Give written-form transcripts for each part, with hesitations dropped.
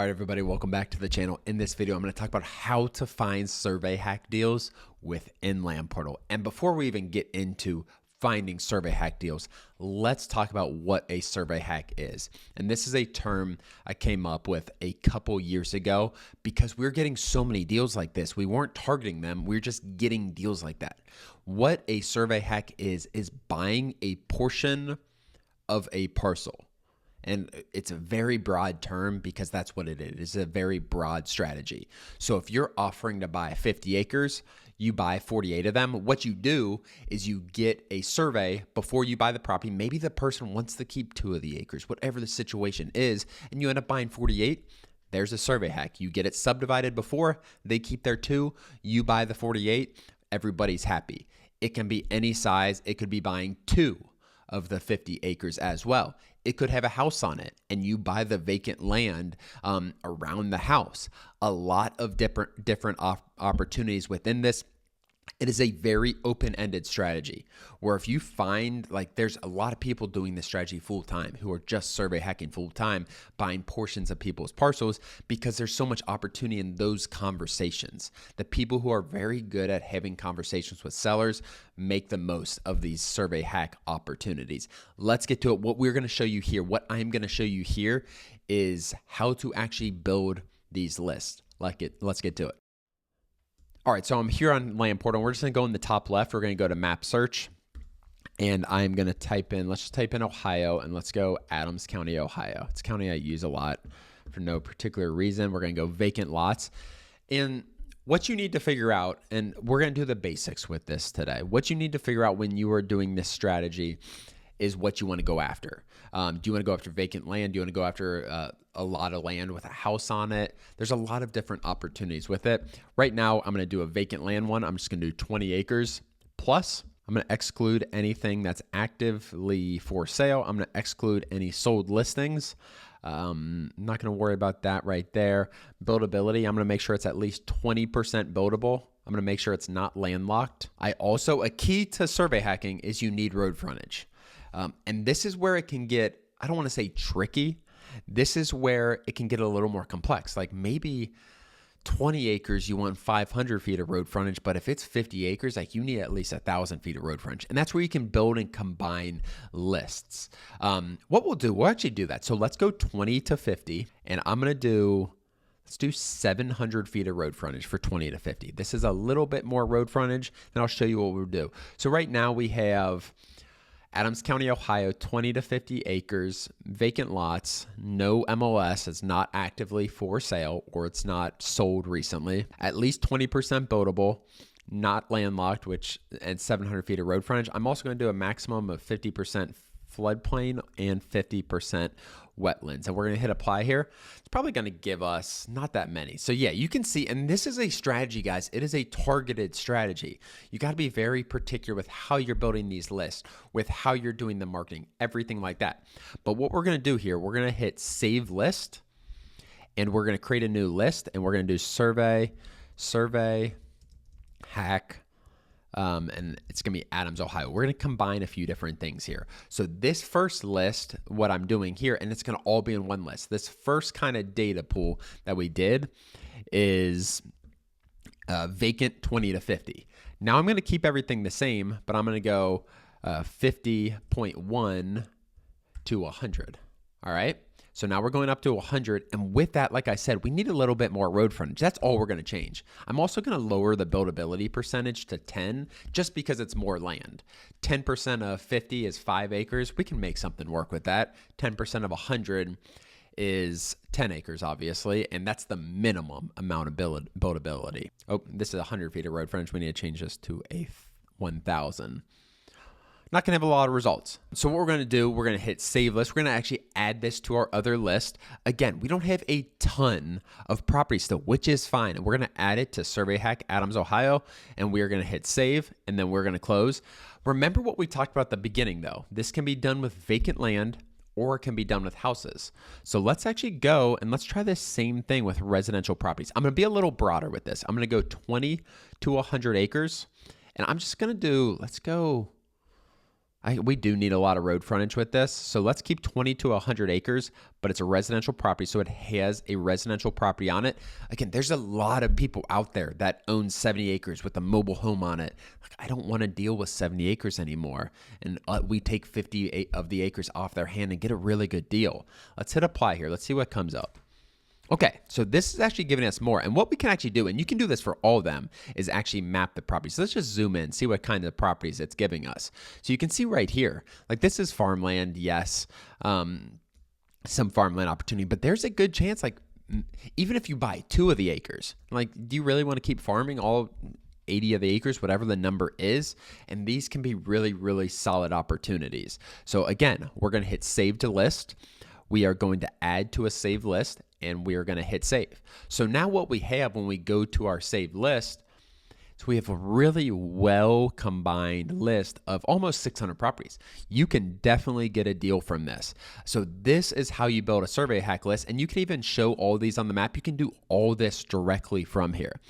All right, everybody, welcome back to the channel. In this video, I'm going to talk about how to find survey hack deals within Land Portal. And before we even get into finding survey hack deals, let's talk about what a survey hack is. And this is a term I came up with a couple years ago because we're getting so many deals like this. We weren't targeting them. We're just getting deals like that. What a survey hack is buying a portion of a parcel. And it's a very broad term because that's what it is. It's a very broad strategy. So if you're offering to buy 50 acres, you buy 48 of them. What you do is you get a survey before you buy the property. Maybe the person wants to keep 2 of the acres, whatever the situation is, and you end up buying 48. There's a survey hack. You get it subdivided before, they keep their 2, you buy the 48, everybody's happy. It can be any size. It could be buying 2 of the 50 acres as well. It could have a house on it and you buy the vacant land around the house. A lot of different opportunities within this. It is a very open-ended strategy where if you find, like, there's a lot of people doing this strategy full-time who are just survey hacking full-time, buying portions of people's parcels because there's so much opportunity in those conversations. The people who are very good at having conversations with sellers make the most of these survey hack opportunities. Let's get to it. What we're going to show you here, what I'm going to show you here is how to actually build these lists. Let's get to it. All right, so I'm here on Land Portal. We're just going to go in the top left. We're going to go to map search, and I'm going to type in, let's just type in Ohio, and let's go Adams County, Ohio. It's a county I use a lot for no particular reason. We're going to go vacant lots. And what you need to figure out, and we're going to do the basics with this today. What you need to figure out when you are doing this strategy is what you want to go after. Do you want to go after vacant land? Do you want to go after a lot of land with a house on it? There's a lot of different opportunities with it. Right now, I'm going to do a vacant land one. I'm just going to do 20 acres plus. I'm going to exclude anything that's actively for sale. I'm going to exclude any sold listings. I'm not going to worry about that right there. Buildability, I'm going to make sure it's at least 20% buildable. I'm going to make sure it's not landlocked. A key to survey hacking is you need road frontage. And this is where it can get, I don't want to say tricky. This is where it can get a little more complex. Like maybe 20 acres, you want 500 feet of road frontage, but if it's 50 acres, like you need at least 1,000 feet of road frontage. And that's where you can build and combine lists. What we'll do, we'll actually do that. So let's go 20 to 50, and let's do 700 feet of road frontage for 20 to 50. This is a little bit more road frontage, and I'll show you what we'll do. So right now we have Adams County, Ohio, 20 to 50 acres, vacant lots, no MLS, it's not actively for sale or it's not sold recently, at least 20% buildable, not landlocked, and 700 feet of road frontage. I'm also going to do a maximum of 50% floodplain and 50% wetlands. And we're going to hit apply here. It's probably going to give us not that many. So yeah, you can see, and this is a strategy, guys. It is a targeted strategy. You got to be very particular with how you're building these lists, with how you're doing the marketing, everything like that. But what we're going to do here, we're going to hit save list, and we're going to create a new list, and we're going to do survey hack. And it's going to be Adams, Ohio. We're going to combine a few different things here. So this first list, what I'm doing here, and it's going to all be in one list. This first kind of data pool that we did is vacant 20 to 50. Now I'm going to keep everything the same, but I'm going to go 50.1 to 100. All right. So now we're going up to 100. And with that, like I said, we need a little bit more road frontage. That's all we're going to change. I'm also going to lower the buildability percentage to 10 just because it's more land. 10% of 50 is 5 acres. We can make something work with that. 10% of 100 is 10 acres, obviously. And that's the minimum amount of buildability. Oh, this is 100 feet of road frontage. We need to change this to a 1,000. Not going to have a lot of results. So what we're going to do, we're going to hit save list. We're going to actually add this to our other list. Again, we don't have a ton of property still, which is fine. And we're going to add it to Survey Hack Adams, Ohio, and we are going to hit save, and then we're going to close. Remember what we talked about at the beginning, though. This can be done with vacant land, or it can be done with houses. So let's actually go and let's try this same thing with residential properties. I'm going to be a little broader with this. I'm going to go 20 to 100 acres, and I'm just going to do, let's go We do need a lot of road frontage with this. So let's keep 20 to 100 acres, but it's a residential property. So it has a residential property on it. Again, there's a lot of people out there that own 70 acres with a mobile home on it. Like, I don't want to deal with 70 acres anymore. And we take 50 of the acres off their hand and get a really good deal. Let's hit apply here. Let's see what comes up. Okay, so this is actually giving us more. And what we can actually do, and you can do this for all of them, is actually map the property. So let's just zoom in, see what kind of properties it's giving us. So you can see right here, like this is farmland, yes, some farmland opportunity, but there's a good chance, like even if you buy 2 of the acres, like do you really want to keep farming all 80 of the acres, whatever the number is? And these can be really, really solid opportunities. So again, we're going to hit save to list. We are going to add to a saved list, and we are going to hit save. So now what we have when we go to our saved list, so we have a really well combined list of almost 600 properties. You can definitely get a deal from this. So this is how you build a survey hack list, and you can even show all these on the map. You can do all this directly from here.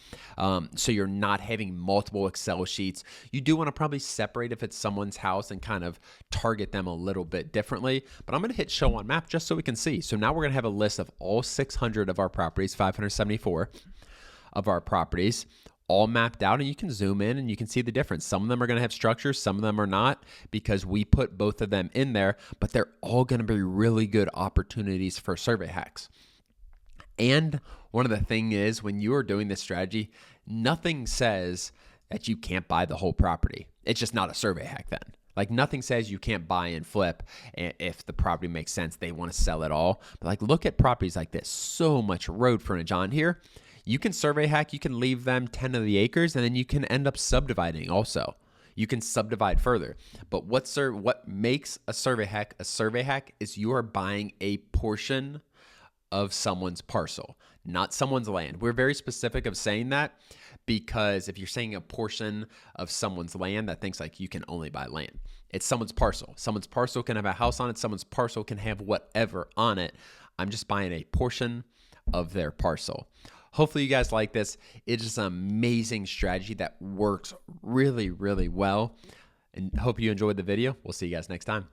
So you're not having multiple Excel sheets. You do want to probably separate if it's someone's house and kind of target them a little bit differently, but I'm going to hit show on map just so we can see. So now we're going to have a list of all 600 of our properties, 574 of our properties, all mapped out, and you can zoom in and you can see the difference. Some of them are going to have structures, some of them are not, because we put both of them in there, but they're all going to be really good opportunities for survey hacks. And one of the things is, when you are doing this strategy, nothing says that you can't buy the whole property. It's just not a survey hack then. Like nothing says you can't buy and flip if the property makes sense, they want to sell it all. But like look at properties like this, so much road frontage on here. You can survey hack, you can leave them 10 of the acres, and then you can end up subdividing also. You can subdivide further. But what makes a survey hack is you are buying a portion of someone's parcel, not someone's land. We're very specific of saying that because if you're saying a portion of someone's land, that thinks like you can only buy land. It's someone's parcel. Someone's parcel can have a house on it. Someone's parcel can have whatever on it. I'm just buying a portion of their parcel. Hopefully you guys like this. It is an amazing strategy that works really, really well. And hope you enjoyed the video. We'll see you guys next time.